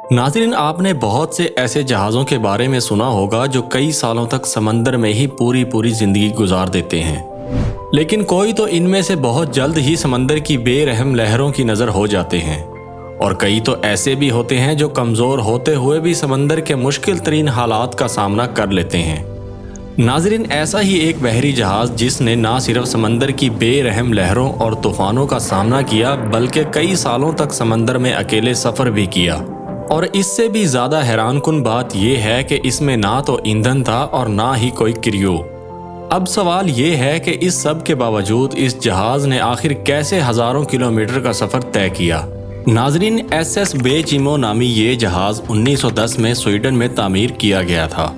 ناظرین، آپ نے بہت سے ایسے جہازوں کے بارے میں سنا ہوگا جو کئی سالوں تک سمندر میں ہی پوری زندگی گزار دیتے ہیں، لیکن کوئی تو ان میں سے بہت جلد ہی سمندر کی بے رحم لہروں کی نظر ہو جاتے ہیں، اور کئی تو ایسے بھی ہوتے ہیں جو کمزور ہوتے ہوئے بھی سمندر کے مشکل ترین حالات کا سامنا کر لیتے ہیں۔ ناظرین، ایسا ہی ایک بحری جہاز جس نے نہ صرف سمندر کی بے رحم لہروں اور طوفانوں کا سامنا کیا بلکہ کئی سالوں تک سمندر میں اکیلے سفر بھی کیا، اور اس سے بھی زیادہ حیران کن بات یہ ہے کہ اس میں نہ تو ایندھن تھا اور نہ ہی کوئی کریو۔ اب سوال یہ ہے کہ اس سب کے باوجود اس جہاز نے آخر کیسے ہزاروں کلومیٹر کا سفر طے کیا۔ ناظرین، ایس ایس بے چیمو نامی یہ جہاز 1910 میں سویڈن میں تعمیر کیا گیا تھا۔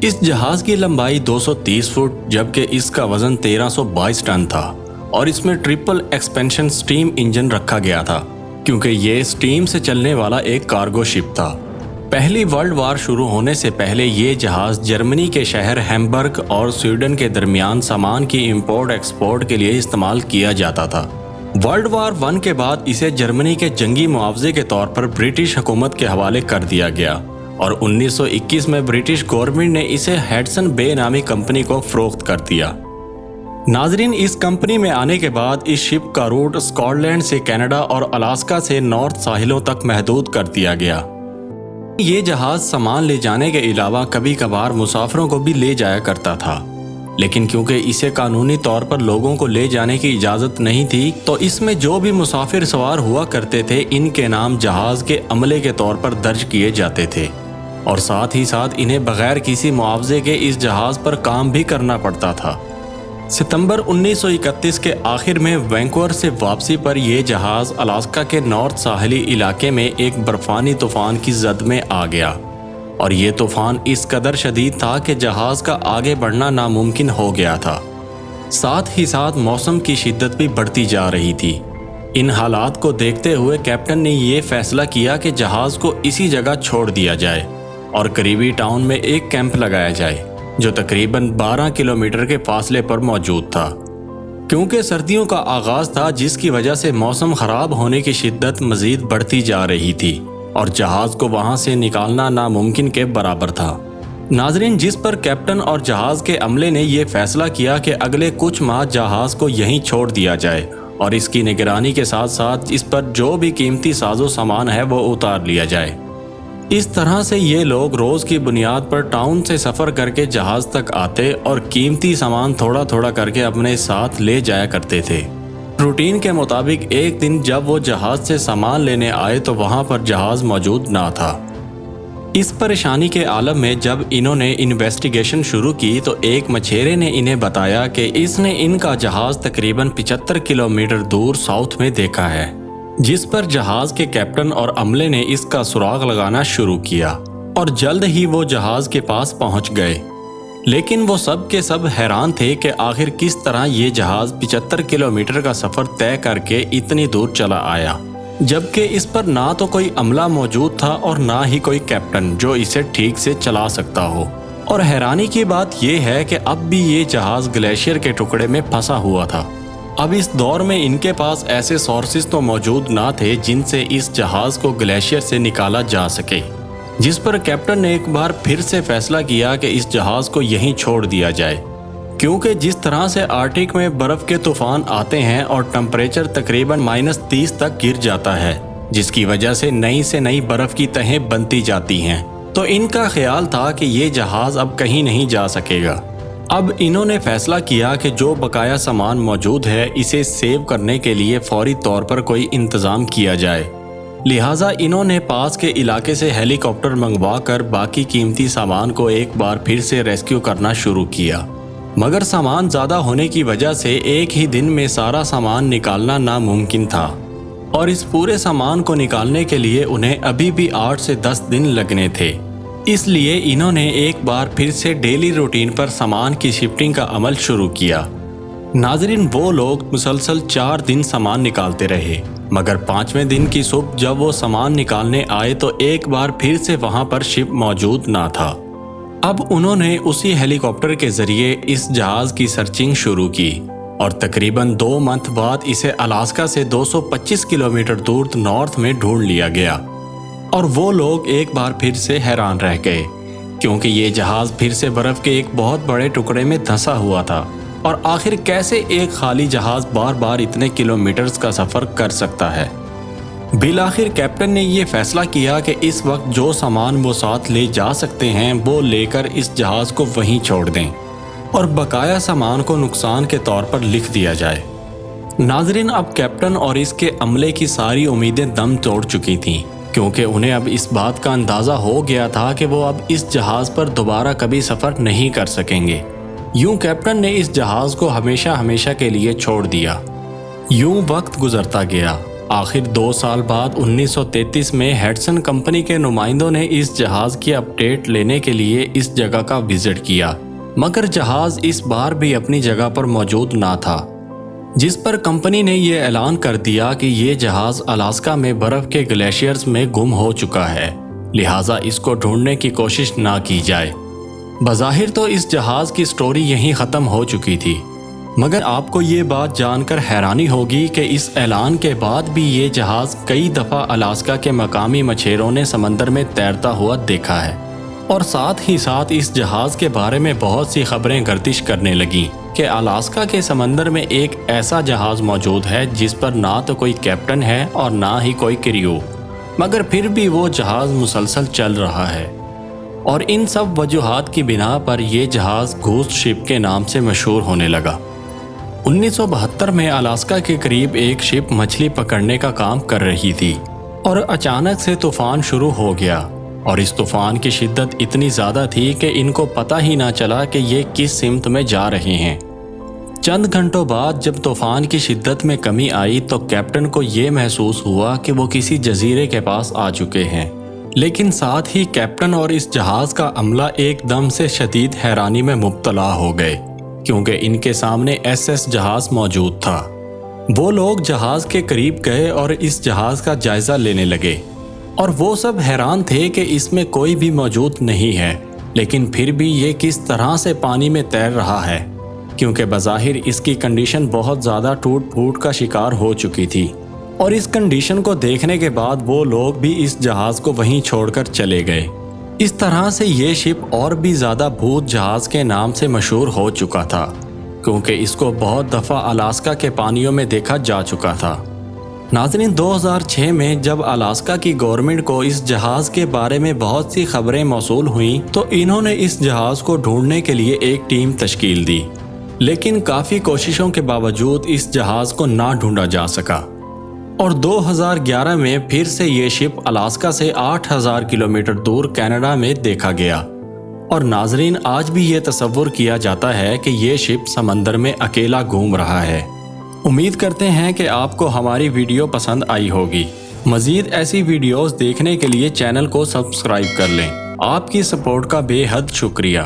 اس جہاز کی لمبائی 230 فٹ جبکہ اس کا وزن 1322 ٹن تھا، اور اس میں ٹرپل ایکسپینشن سٹیم انجن رکھا گیا تھا کیونکہ یہ سٹیم سے چلنے والا ایک کارگو شپ تھا۔ پہلی ورلڈ وار شروع ہونے سے پہلے یہ جہاز جرمنی کے شہر ہیمبرگ اور سویڈن کے درمیان سامان کی امپورٹ ایکسپورٹ کے لیے استعمال کیا جاتا تھا۔ ورلڈ وار 1 کے بعد اسے جرمنی کے جنگی معاوضے کے طور پر برٹش حکومت کے حوالے کر دیا گیا، اور 1921 میں برٹش گورنمنٹ نے اسے ہیڈسن بے نامی کمپنی کو فروخت کر دیا۔ ناظرین، اس کمپنی میں آنے کے بعد اس شپ کا روٹ اسکاٹ لینڈ سے کینیڈا اور الاسکا سے نارتھ ساحلوں تک محدود کر دیا گیا۔ یہ جہاز سامان لے جانے کے علاوہ کبھی کبھار مسافروں کو بھی لے جایا کرتا تھا، لیکن کیونکہ اسے قانونی طور پر لوگوں کو لے جانے کی اجازت نہیں تھی تو اس میں جو بھی مسافر سوار ہوا کرتے تھے ان کے نام جہاز کے عملے کے طور پر درج کیے جاتے تھے، اور ساتھ ہی ساتھ انہیں بغیر کسی معاوضے کے اس جہاز پر کام بھی کرنا پڑتا تھا۔ ستمبر 1931 کے آخر میں وینکوور سے واپسی پر یہ جہاز الاسکا کے نارتھ ساحلی علاقے میں ایک برفانی طوفان کی زد میں آ گیا، اور یہ طوفان اس قدر شدید تھا کہ جہاز کا آگے بڑھنا ناممکن ہو گیا تھا۔ ساتھ ہی ساتھ موسم کی شدت بھی بڑھتی جا رہی تھی۔ ان حالات کو دیکھتے ہوئے کیپٹن نے یہ فیصلہ کیا کہ جہاز کو اسی جگہ چھوڑ دیا جائے اور قریبی ٹاؤن میں ایک کیمپ لگایا جائے جو تقریباً 12 کلومیٹر کے فاصلے پر موجود تھا۔ کیونکہ سردیوں کا آغاز تھا جس کی وجہ سے موسم خراب ہونے کی شدت مزید بڑھتی جا رہی تھی اور جہاز کو وہاں سے نکالنا ناممکن کے برابر تھا۔ ناظرین، جس پر کیپٹن اور جہاز کے عملے نے یہ فیصلہ کیا کہ اگلے کچھ ماہ جہاز کو یہیں چھوڑ دیا جائے اور اس کی نگرانی کے ساتھ ساتھ اس پر جو بھی قیمتی ساز و سامان ہے وہ اتار لیا جائے۔ اس طرح سے یہ لوگ روز کی بنیاد پر ٹاؤن سے سفر کر کے جہاز تک آتے اور قیمتی سامان تھوڑا تھوڑا کر کے اپنے ساتھ لے جایا کرتے تھے۔ روٹین کے مطابق ایک دن جب وہ جہاز سے سامان لینے آئے تو وہاں پر جہاز موجود نہ تھا۔ اس پریشانی کے عالم میں جب انہوں نے انویسٹیگیشن شروع کی تو ایک مچھیرے نے انہیں بتایا کہ اس نے ان کا جہاز تقریباً 75 کلومیٹر دور ساؤتھ میں دیکھا ہے، جس پر جہاز کے کیپٹن اور عملے نے اس کا سراغ لگانا شروع کیا اور جلد ہی وہ جہاز کے پاس پہنچ گئے۔ لیکن وہ سب کے سب حیران تھے کہ آخر کس طرح یہ جہاز 75 کلومیٹر کا سفر طے کر کے اتنی دور چلا آیا، جبکہ اس پر نہ تو کوئی عملہ موجود تھا اور نہ ہی کوئی کیپٹن جو اسے ٹھیک سے چلا سکتا ہو۔ اور حیرانی کی بات یہ ہے کہ اب بھی یہ جہاز گلیشیئر کے ٹکڑے میں پھنسا ہوا تھا۔ اب اس دور میں ان کے پاس ایسے سورسز تو موجود نہ تھے جن سے اس جہاز کو گلیشیئر سے نکالا جا سکے، جس پر کیپٹن نے ایک بار پھر سے فیصلہ کیا کہ اس جہاز کو یہیں چھوڑ دیا جائے، کیونکہ جس طرح سے آرکٹک میں برف کے طوفان آتے ہیں اور ٹمپریچر تقریباً -30 تک گر جاتا ہے، جس کی وجہ سے نئی سے نئی برف کی تہیں بنتی جاتی ہیں، تو ان کا خیال تھا کہ یہ جہاز اب کہیں نہیں جا سکے گا۔ اب انہوں نے فیصلہ کیا کہ جو بقایا سامان موجود ہے اسے سیو کرنے کے لیے فوری طور پر کوئی انتظام کیا جائے، لہٰذا انہوں نے پاس کے علاقے سے ہیلی کاپٹر منگوا کر باقی قیمتی سامان کو ایک بار پھر سے ریسکیو کرنا شروع کیا، مگر سامان زیادہ ہونے کی وجہ سے ایک ہی دن میں سارا سامان نکالنا ناممکن تھا، اور اس پورے سامان کو نکالنے کے لیے انہیں ابھی بھی 8 سے 10 دن لگنے تھے۔ اس لیے انہوں نے ایک بار پھر سے ڈیلی روٹین پر سامان کی شفٹنگ کا عمل شروع کیا۔ ناظرین، وہ لوگ مسلسل 4 دن سامان نکالتے رہے، مگر 5ویں دن کی صبح جب وہ سامان نکالنے آئے تو ایک بار پھر سے وہاں پر شپ موجود نہ تھا۔ اب انہوں نے اسی ہیلی کاپٹر کے ذریعے اس جہاز کی سرچنگ شروع کی اور تقریباً 2 منتھ بعد اسے الاسکا سے 225 کلومیٹر دور نارتھ میں ڈھونڈ لیا گیا۔ اور وہ لوگ ایک بار پھر سے حیران رہ گئے کیونکہ یہ جہاز پھر سے برف کے ایک بہت بڑے ٹکڑے میں دھنسا ہوا تھا، اور آخر کیسے ایک خالی جہاز بار بار اتنے کلومیٹرز کا سفر کر سکتا ہے۔ بالآخر کیپٹن نے یہ فیصلہ کیا کہ اس وقت جو سامان وہ ساتھ لے جا سکتے ہیں وہ لے کر اس جہاز کو وہیں چھوڑ دیں اور بقایا سامان کو نقصان کے طور پر لکھ دیا جائے۔ ناظرین، اب کیپٹن اور اس کے عملے کی ساری امیدیں دم توڑ چکی تھیں کیونکہ انہیں اب اس بات کا اندازہ ہو گیا تھا کہ وہ اب اس جہاز پر دوبارہ کبھی سفر نہیں کر سکیں گے۔ یوں کیپٹن نے اس جہاز کو ہمیشہ کے لیے چھوڑ دیا۔ یوں وقت گزرتا گیا۔ آخر 2 سال بعد 1933 میں ہیڈسن کمپنی کے نمائندوں نے اس جہاز کی اپڈیٹ لینے کے لیے اس جگہ کا وزٹ کیا، مگر جہاز اس بار بھی اپنی جگہ پر موجود نہ تھا، جس پر کمپنی نے یہ اعلان کر دیا کہ یہ جہاز الاسکا میں برف کے گلیشیئرز میں گم ہو چکا ہے، لہٰذا اس کو ڈھونڈنے کی کوشش نہ کی جائے۔ بظاہر تو اس جہاز کی سٹوری یہیں ختم ہو چکی تھی، مگر آپ کو یہ بات جان کر حیرانی ہوگی کہ اس اعلان کے بعد بھی یہ جہاز کئی دفعہ الاسکا کے مقامی مچھیروں نے سمندر میں تیرتا ہوا دیکھا ہے، اور ساتھ ہی ساتھ اس جہاز کے بارے میں بہت سی خبریں گردش کرنے لگیں کہ الاسکا کے سمندر میں ایک ایسا جہاز موجود ہے جس پر نہ تو کوئی کیپٹن ہے اور نہ ہی کوئی کریو، مگر پھر بھی وہ جہاز مسلسل چل رہا ہے، اور ان سب وجوہات کی بنا پر یہ جہاز گھوسٹ شپ کے نام سے مشہور ہونے لگا۔ 1972 میں الاسکا کے قریب ایک شپ مچھلی پکڑنے کا کام کر رہی تھی اور اچانک سے طوفان شروع ہو گیا، اور اس طوفان کی شدت اتنی زیادہ تھی کہ ان کو پتہ ہی نہ چلا کہ یہ کس سمت میں جا رہے ہیں۔ چند گھنٹوں بعد جب طوفان کی شدت میں کمی آئی تو کیپٹن کو یہ محسوس ہوا کہ وہ کسی جزیرے کے پاس آ چکے ہیں، لیکن ساتھ ہی کیپٹن اور اس جہاز کا عملہ ایک دم سے شدید حیرانی میں مبتلا ہو گئے کیونکہ ان کے سامنے ایس جہاز موجود تھا۔ وہ لوگ جہاز کے قریب گئے اور اس جہاز کا جائزہ لینے لگے، اور وہ سب حیران تھے کہ اس میں کوئی بھی موجود نہیں ہے، لیکن پھر بھی یہ کس طرح سے پانی میں تیر رہا ہے کیونکہ بظاہر اس کی کنڈیشن بہت زیادہ ٹوٹ پھوٹ کا شکار ہو چکی تھی، اور اس کنڈیشن کو دیکھنے کے بعد وہ لوگ بھی اس جہاز کو وہیں چھوڑ کر چلے گئے۔ اس طرح سے یہ شپ اور بھی زیادہ بھوت جہاز کے نام سے مشہور ہو چکا تھا کیونکہ اس کو بہت دفعہ الاسکا کے پانیوں میں دیکھا جا چکا تھا۔ ناظرین، 2006 میں جب الاسکا کی گورنمنٹ کو اس جہاز کے بارے میں بہت سی خبریں موصول ہوئیں تو انہوں نے اس جہاز کو ڈھونڈنے کے لیے ایک ٹیم تشکیل دی، لیکن کافی کوششوں کے باوجود اس جہاز کو نہ ڈھونڈا جا سکا، اور 2011 میں پھر سے یہ شپ الاسکا سے 8000 کلومیٹر دور کینیڈا میں دیکھا گیا، اور ناظرین آج بھی یہ تصور کیا جاتا ہے کہ یہ شپ سمندر میں اکیلا گھوم رہا ہے۔ امید کرتے ہیں کہ آپ کو ہماری ویڈیو پسند آئی ہوگی۔ مزید ایسی ویڈیوز دیکھنے کے لیے چینل کو سبسکرائب کر لیں۔ آپ کی سپورٹ کا بے حد شکریہ۔